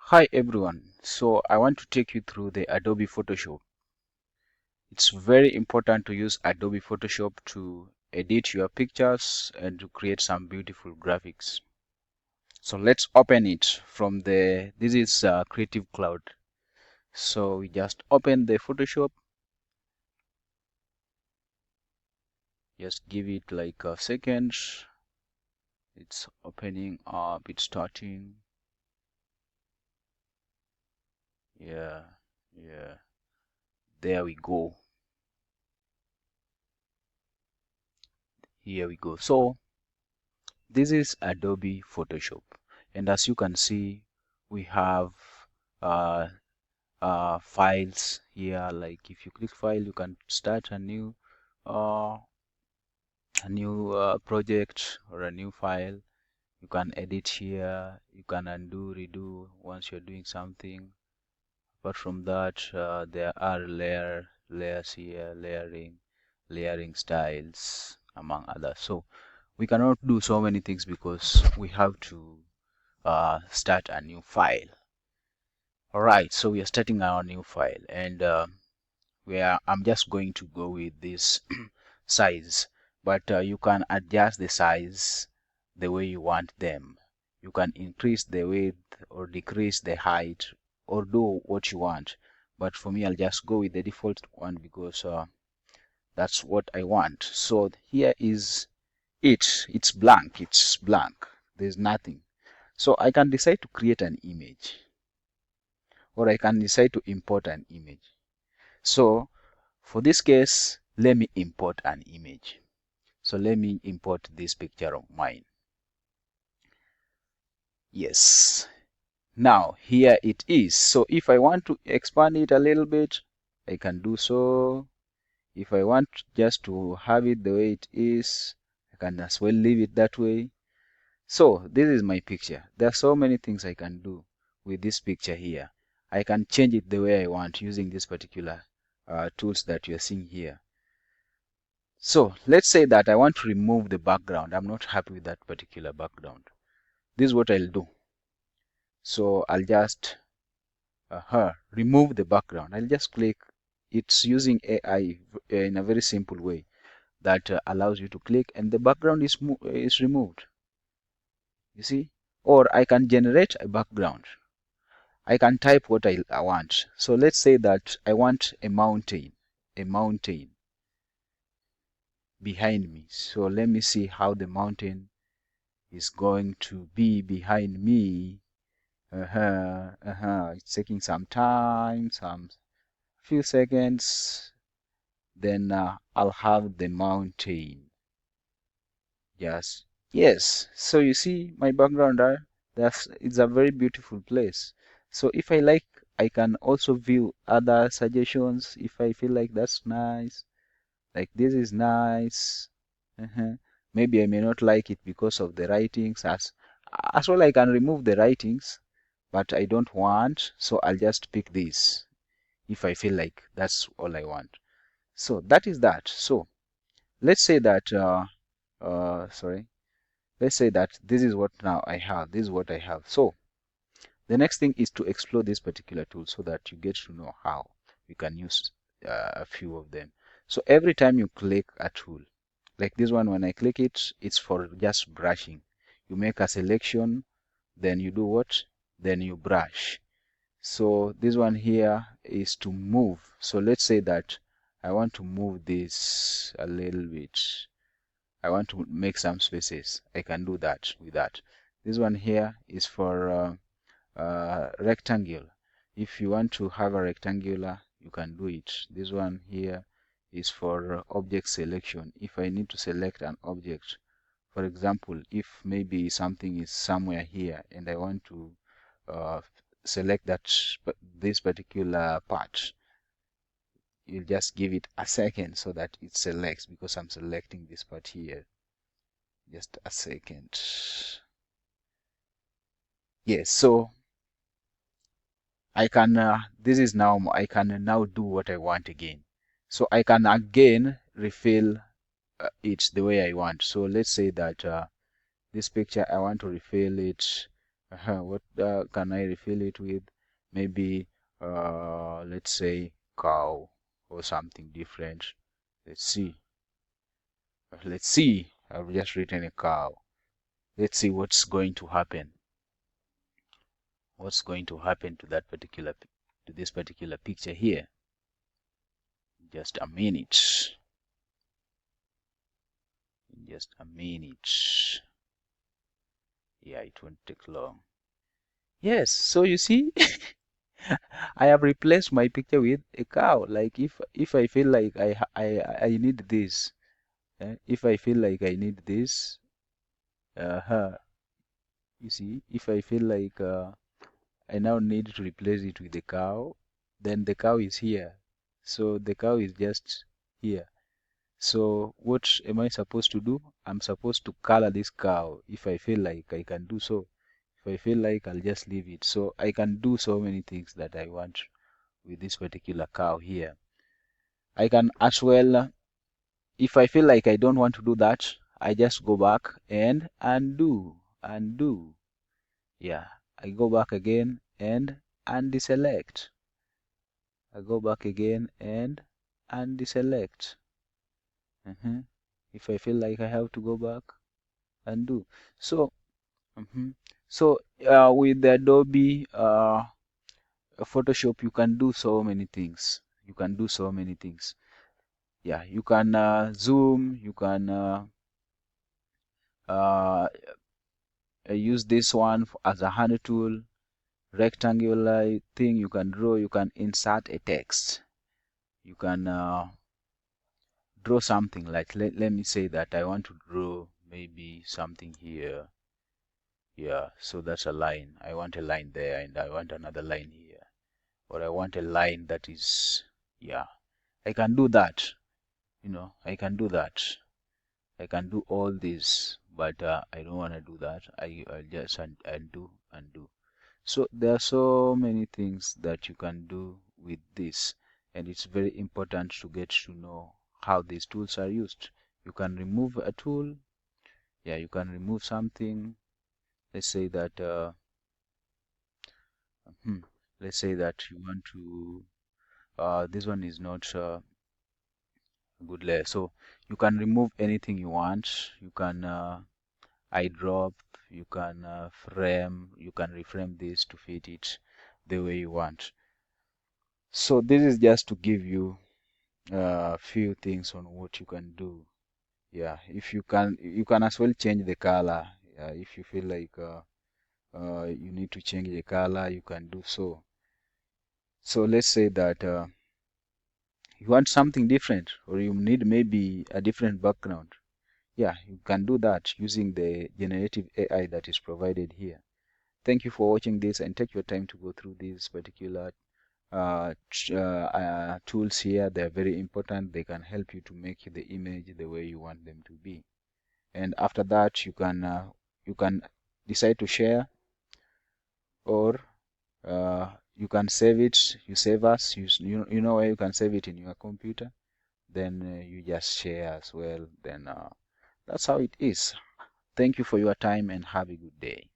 Hi everyone, so I want to take you through the Adobe Photoshop. It's very important to use Adobe Photoshop to edit your pictures and to create some beautiful graphics. So let's open it from this is Creative Cloud. So we just open the Photoshop, just give it like a second. It's opening up, it's starting. Yeah, yeah, there we go. Here we go. So this is Adobe Photoshop, and as you can see, we have uh, files here. Like if you click file, you can start uh, a new project or a new file. You can edit here. You can undo, redo once you're doing something. Apart from that, there are layers here, layering styles, among others. So we cannot do so many things because we have to start a new file. All right, so we are starting our new file, and I'm just going to go with this size, but you can adjust the size the way you want them. You can increase the width or decrease the height or do what you want, but for me I'll just go with the default one because that's what I want. So here is it's blank, there's nothing. So I can decide to create an image, or I can decide to import an image. So for this case, let me import an image. So let me import this picture of mine. Yes. Now here it is. So if I want to expand it a little bit, I can do so. If I want just to have it the way it is, I can as well leave it that way. So this is my picture. There are so many things I can do with this picture here. I can change it the way I want using this particular tools that you're seeing here. So let's say that I want to remove the background. I'm not happy with that particular background. This is what I'll do. So I'll just remove the background. I'll just click. It's using AI in a very simple way that allows you to click and the background is removed. You see? Or I can generate a background. I can type what I want. So let's say that I want a mountain behind me. So let me see how the mountain is going to be behind me. It's taking some time, some few seconds. Then I'll have the mountain. Yes. So you see my background there. It's a very beautiful place. So if I like, I can also view other suggestions if I feel like that's nice. Like this is nice. Maybe I may not like it because of the writings. As well, I can remove the writings, but I don't want, so I'll just pick this if I feel like that's all I want. So that is that. So let's say that sorry, let's say that this is what now I have. This is what I have. So the next thing is to explore this particular tool so that you get to know how you can use a few of them. So every time you click a tool, like this one, when I click it, it's for just brushing. You make a selection, then you do what? Then you brush. So this one here is to move. So let's say that I want to move this a little bit. I want to make some spaces. I can do that with that. This one here is for rectangle. If you want to have a rectangular, you can do it. This one here is for object selection. If I need to select an object, for example, if maybe something is somewhere here and I want to uh, select this particular part, you just give it a second so that it selects, because I'm selecting this part here. Just a second. Yes, so I can this is now I can now do what I want again. So I can again refill it the way I want. So let's say that this picture I want to refill it What can I refill it with? Maybe let's say cow or something different. Let's see. Let's see. I've just written a cow. Let's see what's going to happen. What's going to happen to this particular picture here? Just a minute. Just a minute. Yeah, it won't take long. Yes, so you see, I have replaced my picture with a cow. Like if I feel like I need this, if I feel like I need this, uh, you see, if I feel like I now need to replace it with a cow, then the cow is here. So the cow is just here. So what am I supposed to do? I'm supposed to color this cow if I feel like I can do so. If I feel like I'll just leave it. So I can do so many things that I want with this particular cow here. I can as well, if I feel like I don't want to do that, I just go back and undo. Yeah, I go back again and undeselect. I go back again and undeselect. If I feel like I have to go back, undo. So, mhm. So with the Adobe Photoshop, you can do so many things. You can do so many things. Yeah, you can zoom. You can uh, use this one as a hand tool. Rectangular thing you can draw. You can insert a text. You can draw something like let me say that I want to draw maybe something here. Yeah, so that's a line. I want a line there and I want another line here. Or I want a line that is, yeah, I can do that. I can do that. I can do all this, but I don't want to do that. I'll just undo. So there are so many things that you can do with this, and it's very important to get to know how these tools are used. You can remove a tool. Yeah, you can remove something. Let's say that hmm, let's say that you want to this one is not a good layer, so you can remove anything you want. You can eyedrop, you can frame, you can reframe this to fit it the way you want. So this is just to give you a few things on what you can do. Yeah, if you can as well change the color. If you feel like you need to change the color, you can do so. So let's say that you want something different, or you need maybe a different background. Yeah, you can do that using the generative AI that is provided here. Thank you for watching this, and take your time to go through these particular tools here. They are very important. They can help you to make the image the way you want them to be. And after that, you can decide to share, or you can save it. You save us. You know where you can save it in your computer. Then you just share as well. Then that's how it is. Thank you for your time and have a good day.